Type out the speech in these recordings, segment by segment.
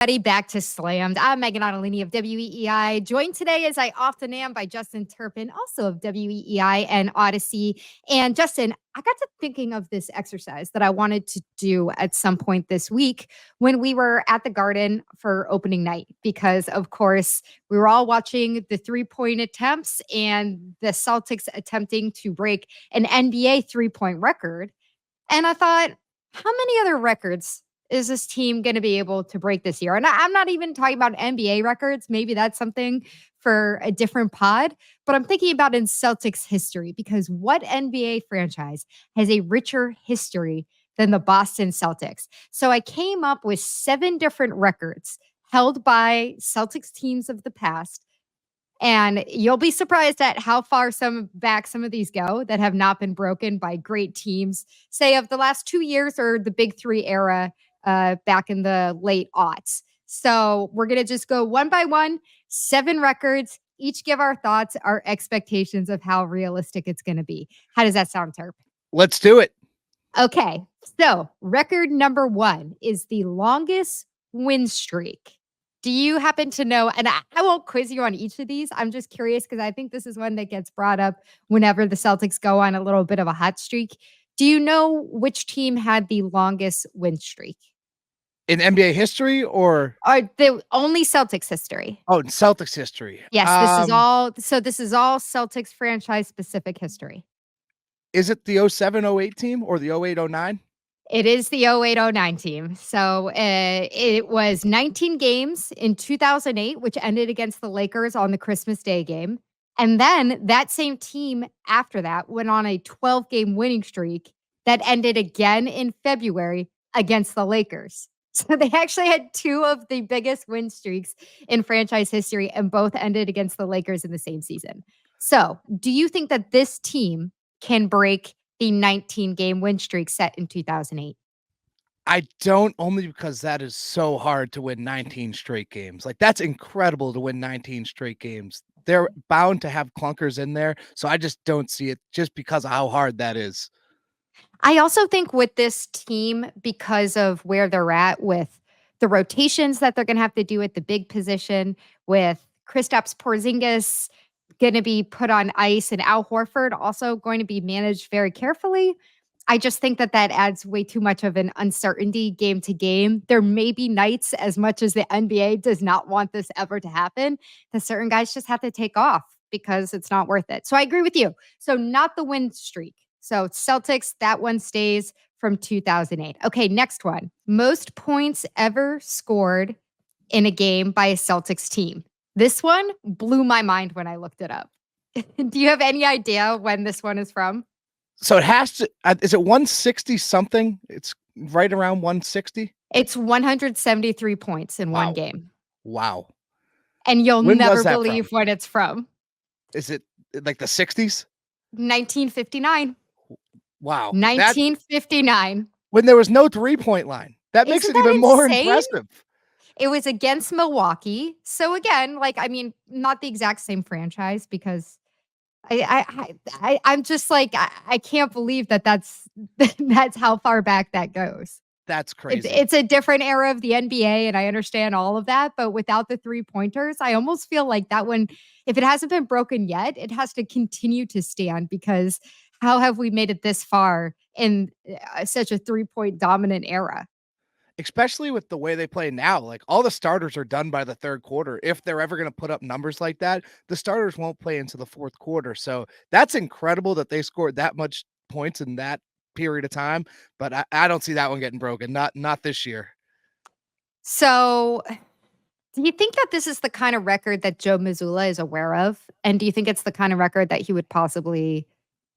Back to Slammed. I'm Meghan Ottolini of WEEI, joined today, as I often am, by Justin Turpin, also of WEEI and Odyssey. And Justin, I got to thinking of this exercise that I wanted to do at some point this week when we were at the Garden for opening night, because, of course, we were all watching the three-point attempts and the Celtics attempting to break an NBA three-point record. And I thought, how many other records is this team going to be able to break this year? And I'm not even talking about NBA records. Maybe that's something for a different pod. But I'm thinking about in Celtics history, because what NBA franchise has a richer history than the Boston Celtics? So I came up with 7 different records held by Celtics teams of the past. And you'll be surprised at how far some of these go that have not been broken by great teams, say of the last 2 years or the Big Three era back in the late aughts. So we're going to just go one by one, 7 records, each give our thoughts, our expectations of how realistic it's going to be. How does that sound, Terp? Let's do it. Okay. So record number 1 is the longest win streak. Do you happen to know, and I won't quiz you on each of these. I'm just curious because I think this is one that gets brought up whenever the Celtics go on a little bit of a hot streak. Do you know which team had the longest win streak? In NBA history or the only Celtics history? Oh, in Celtics history. Yes, this is all Celtics franchise specific history. Is it the 07-08 team or the 08-09? It is the 08-09 team. So it was 19 games in 2008, which ended against the Lakers on the Christmas Day game. And then that same team after that went on a 12-game winning streak that ended again in February against the Lakers. So they actually had 2 of the biggest win streaks in franchise history, and both ended against the Lakers in the same season. So do you think that this team can break the 19-game win streak set in 2008? I don't, only because that is so hard to win 19 straight games. Like, that's incredible to win 19 straight games. They're bound to have clunkers in there, so I just don't see it just because of how hard that is. I also think with this team, because of where they're at with the rotations that they're going to have to do at the big position, with Kristaps Porzingis going to be put on ice and Al Horford also going to be managed very carefully, I just think that adds way too much of an uncertainty game to game. There may be nights, as much as the NBA does not want this ever to happen, that certain guys just have to take off because it's not worth it. So I agree with you. So not the win streak. So Celtics, that one stays from 2008. Okay, next one. Most points ever scored in a game by a Celtics team. This one blew my mind when I looked it up. Do you have any idea when this one is from? So it has to, is it 160 something? It's right around 160? It's 173 points in one game. Wow. And you'll never believe when it's from. Is it like the 60s? 1959. Wow. 1959. When there was no 3-point line. That makes it even more impressive. It was against Milwaukee. So again, not the exact same franchise, because I'm just like, I can't believe that's how far back that goes. That's crazy. It's a different era of the NBA, and I understand all of that. But without the 3-pointers, I almost feel like that one, if it hasn't been broken yet, it has to continue to stand, because how have we made it this far in such a 3-point dominant era? Especially with the way they play now. Like, all the starters are done by the third quarter. If they're ever going to put up numbers like that, the starters won't play into the fourth quarter. So that's incredible that they scored that much points in that period of time. But I don't see that one getting broken. Not this year. So do you think that this is the kind of record that Joe Mazzulla is aware of? And do you think it's the kind of record that he would possibly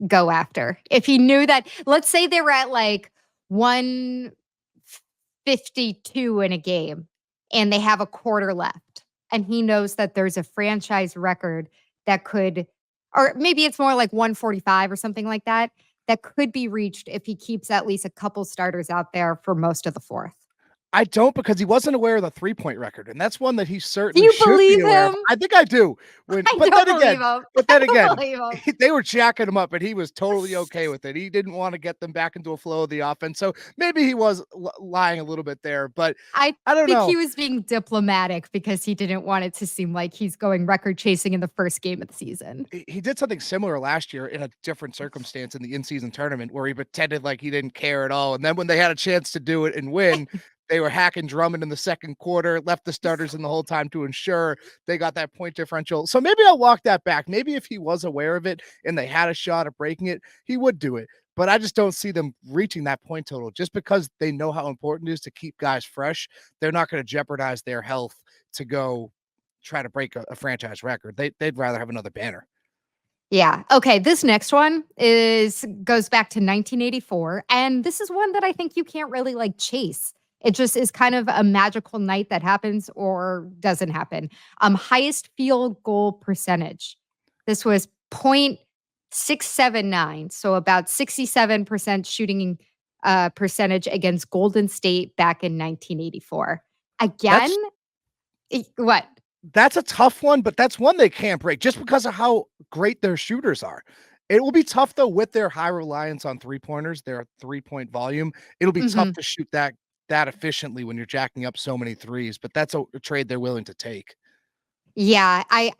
go after if he knew that, let's say they were at like 152 in a game and they have a quarter left, and he knows that there's a franchise record that could, or maybe it's more like 145 or something like that could be reached if he keeps at least a couple starters out there for most of the fourth? I don't, because he wasn't aware of the three-point record, and that's one that he Do certainly you should be believe aware of. him? I think I do. When I don't believe him. but I then don't again, believe him. they were jacking him up, and he was totally okay with it. He didn't wanna get them back into a flow of the offense, so maybe he was lying a little bit there, but I I don't think know. he was being diplomatic because he didn't want it to seem like he's going record chasing in the first game of the season. He did something similar last year in a different circumstance in the in-season tournament where he pretended like he didn't care at all, and then when they had a chance to do it and win, they were hacking Drummond in the second quarter, left the starters in the whole time to ensure they got that point differential. So maybe I'll walk that back. Maybe if he was aware of it and they had a shot at breaking it, he would do it. But I just don't see them reaching that point total just because they know how important it is to keep guys fresh. They're not going to jeopardize their health to go try to break a franchise record. They'd rather have another banner. Yeah. Okay. This next one goes back to 1984, and this is one that I think you can't really like chase. It just is kind of a magical night that happens or doesn't happen. Highest field goal percentage. This was 0.679, so about 67% shooting percentage against Golden State back in 1984. Again, That's what? That's a tough one, but that's one they can't break just because of how great their shooters are. It will be tough though with their high reliance on three-pointers, their three-point volume. It'll be tough Mhm. to shoot that efficiently when you're jacking up so many threes, but that's a trade they're willing to take. Yeah, I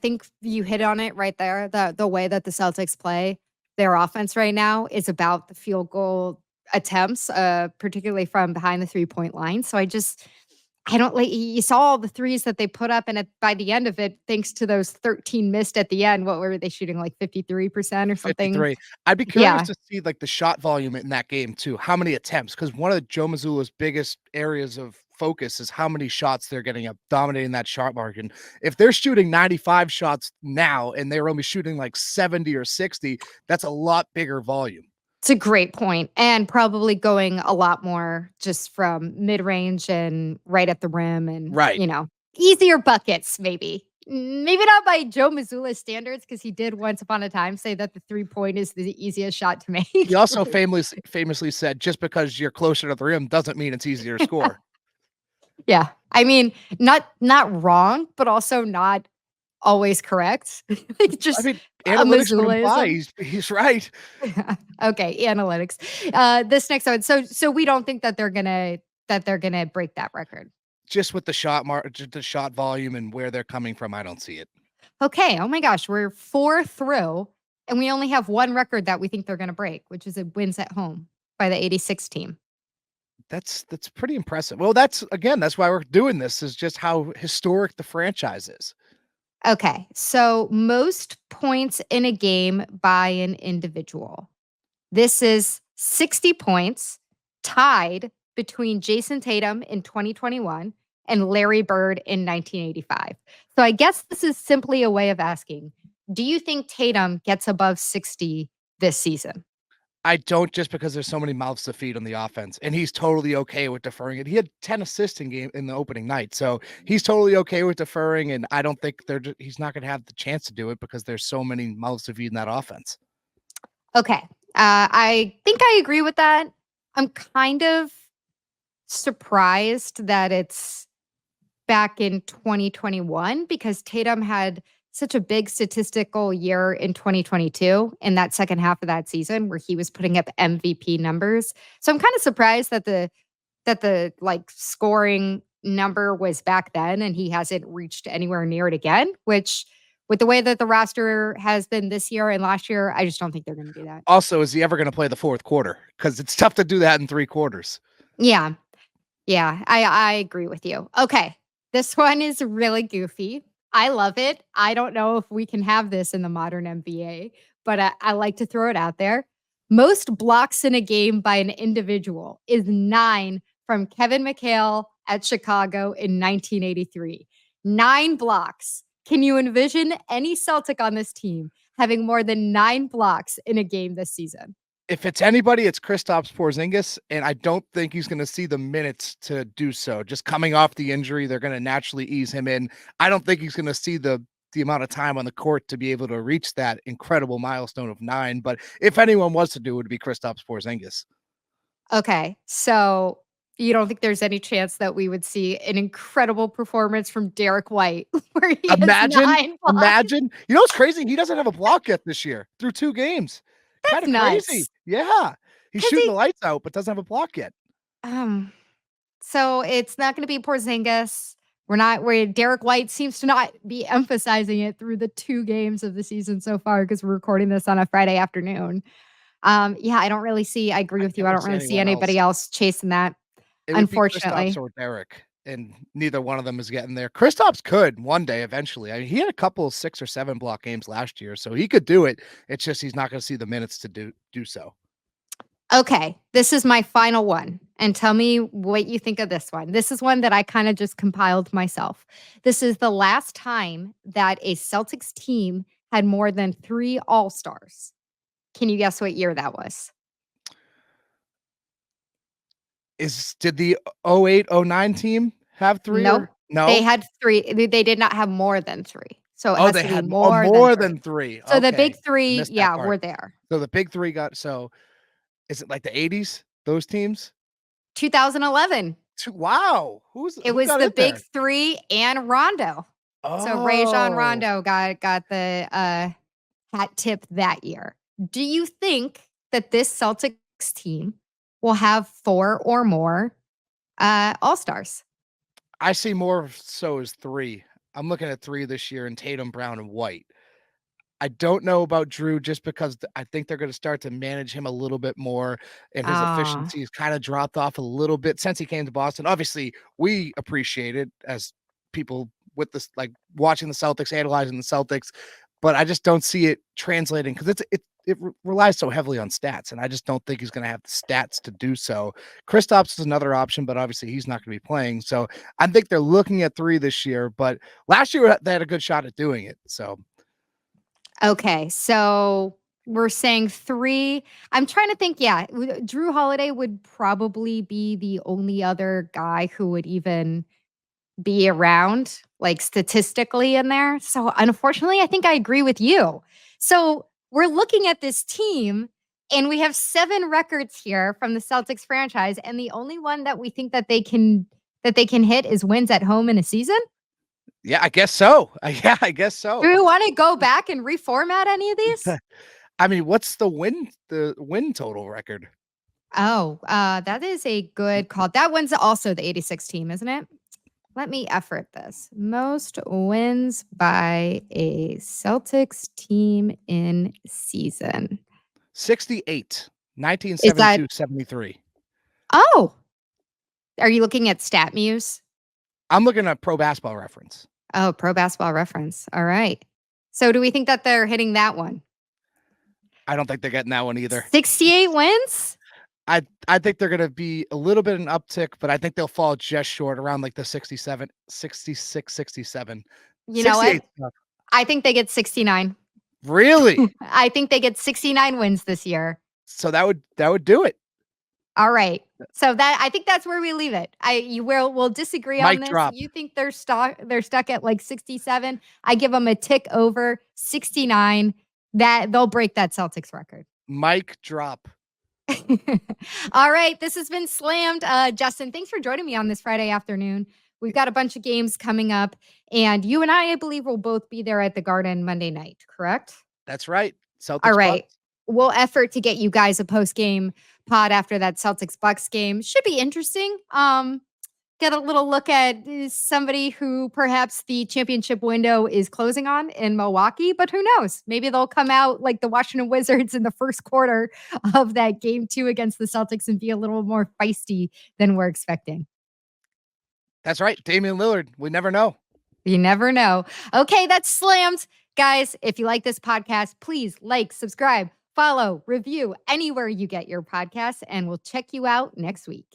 think you hit on it right there. The way that the Celtics play their offense right now is about the field goal attempts, particularly from behind the 3-point line. So I don't like you saw all the threes that they put up, and by the end of it, thanks to those 13 missed at the end, what were they shooting, like 53% or something? 53. I'd be curious Yeah. to see like the shot volume in that game too. How many attempts? Because one of Joe Mazzulla's biggest areas of focus is how many shots they're getting up, dominating that shot margin. If they're shooting 95 shots now and they're only shooting like 70 or 60, that's a lot bigger volume. It's a great point, and probably going a lot more just from mid-range and right at the rim and, Right. easier buckets maybe. Maybe not by Joe Mazzulla's standards, because he did once upon a time say that the three-point is the easiest shot to He make. also famously said, just because you're closer to the rim doesn't mean it's easier to score. Yeah. I mean, not wrong, but also not always correct. Like, I just mean, a analytics would imply Mazzullaism. he's right. Okay, analytics. This next one. So we don't think that they're gonna break that record. Just with the shot volume and where they're coming from, I don't see it. Okay. Oh my gosh, we're 4 through, and we only have one record that we think they're gonna break, which is it wins at home by the '86 team. That's pretty impressive. Well, that's why we're doing this, is just how historic the franchise is. Okay, so most points in a game by an individual. This is 60 points, tied between Jason Tatum in 2021 and Larry Bird in 1985. So I guess this is simply a way of asking, do you think Tatum gets above 60 this season? I don't, just because there's so many mouths to feed on the offense, and he's totally okay with deferring it. He had 10 assists in the opening night, so he's totally okay with deferring, and I don't think he's not gonna have the chance to do it because there's so many mouths to feed in that offense. Okay. I think I agree with that. I'm kind of surprised that it's back in 2021, because Tatum had such a big statistical year in 2022 in that second half of that season where he was putting up MVP numbers. So I'm kind of surprised that the like scoring number was back then and he hasn't reached anywhere near it again, which with the way that the roster has been this year and last year, I just don't think they're going to do that. Also, is he ever gonna play the fourth quarter? Because it's tough to do that in 3 quarters. Yeah. Yeah, I agree with you. Okay, this one is really goofy. I love it. I don't know if we can have this in the modern NBA, but I like to throw it out there. Most blocks in a game by an individual is 9 from Kevin McHale at Chicago in 1983. 9 blocks. Can you envision any Celtic on this team having more than 9 blocks in a game this season? If it's anybody, it's Kristaps Porzingis, and I don't think he's gonna see the minutes to do so. Just coming off the injury, they're gonna naturally ease him in. I don't think he's gonna see the amount of time on the court to be able to reach that incredible milestone of 9, but if anyone was to do it, would be Kristaps Porzingis. Okay, so You don't think there's any chance that we would see an incredible performance from Derek White where he has Imagine, 9 blocks? imagine. You know what's crazy? He doesn't have a block yet this year through 2 games. That's Kinda crazy. nuts. Yeah. He's 'Cause shooting the lights out, but doesn't have a block yet. um, so it's not gonna be Porzingis. Where Derek White seems to not be emphasizing it through the 2 games of the season so far because 'cause we're recording this on a Friday afternoon. Yeah, I agree I with you. can't I really don't see really see anyone else. anybody else chasing that, It would be Kristaps unfortunately. or Derek, and neither one of them is getting there. Kristaps could one day eventually. I mean, he had a couple of 6 or 7 block games last year, so he could do it. It's just he's not gonna see the minutes to do so. Okay, this is my final one, and tell me what you think of this one. This is one that I kinda just compiled myself. This is the last time that a Celtics team had more than 3 All-Stars. Can you guess what year that was? Did the 08-09 team have 3 Nope. or They no? had 3. They did not have more than 3. So it Oh, has they to be had more than more 3. than 3. So the big Okay. I 3, missed that yeah, part. were there. So the big 3 is it like the '80s, those teams? 2011. Wow. It Who was got the in big there? 3 and Rondo. So Rajon Oh. Rondo got the, hat tip that year. Do you think that this Celtics team will have 4 or more, All-Stars? I see more so as 3. I'm looking at 3 this year in Tatum, Brown, and White. I don't know about Drew just because I think they're gonna start to manage him a little bit more, and his Ah, efficiency has kinda dropped off a little bit since he came to Boston. Obviously, we appreciate it as people with this like, watching the Celtics, analyzing the Celtics, but I just don't see it translating because relies so heavily on stats, and I just don't think he's gonna have the stats to do so. Kristaps is another option, but obviously he's not gonna be playing, so I think they're looking at 3 this year, but last year, they had a good shot at doing it, so okay. So we're saying 3. I'm trying to think, yeah, Drew Holiday would probably be the only other guy who would even be around, like, statistically in there. So, unfortunately, I think I agree with you. So, we're looking at this team, and we have 7 records here from the Celtics franchise, and the only one that we think that they can hit is wins at home in a season? yeah, I guess so. Yeah, I guess Do so. we wanna go back and reformat any of these? I mean, what's the win total record? Oh, that is a good call. That one's also the '86 team, isn't it? Let me effort this. Most wins by a Celtics team in season. 68, Is that 1972-73. Oh, are you looking at StatMuse? I'm looking at Pro Basketball Reference. Oh, Pro Basketball Reference. All right. So do we think that they're hitting that one? I don't think they're getting that one either. 68 wins? I think they're gonna be a little bit an uptick, but I think they'll fall just short around like the 67, 66, 67. You know 68 what? 's tough. I think they get 69. Really? I think they get 69 wins this year. So that would do it. All right. So that I think that's where we leave it. We'll disagree on Mic this. drop. You think they're stuck at like 67. I give them a tick over 69. That they'll break that Celtics record. Mic drop. All right. This has been slammed. Justin, thanks for joining me on this Friday afternoon. We've got a bunch of games coming up, and you and I believe, will both be there at the Garden Monday night, correct? That's right. All Celtics right. Bucks. We'll effort to get you guys a post game pod after that Celtics Bucks game. Should be interesting. Get a little look at somebody who perhaps the championship window is closing on in Milwaukee, but who knows? Maybe they'll come out like the Washington Wizards in the first quarter of that game 2 against the Celtics and be a little more feisty than we're expecting. That's right. Damian Lillard. We never know. You never know. Okay, that's slammed. Guys, if you like this podcast, please like, subscribe, follow, review anywhere you get your podcasts, and we'll check you out next week.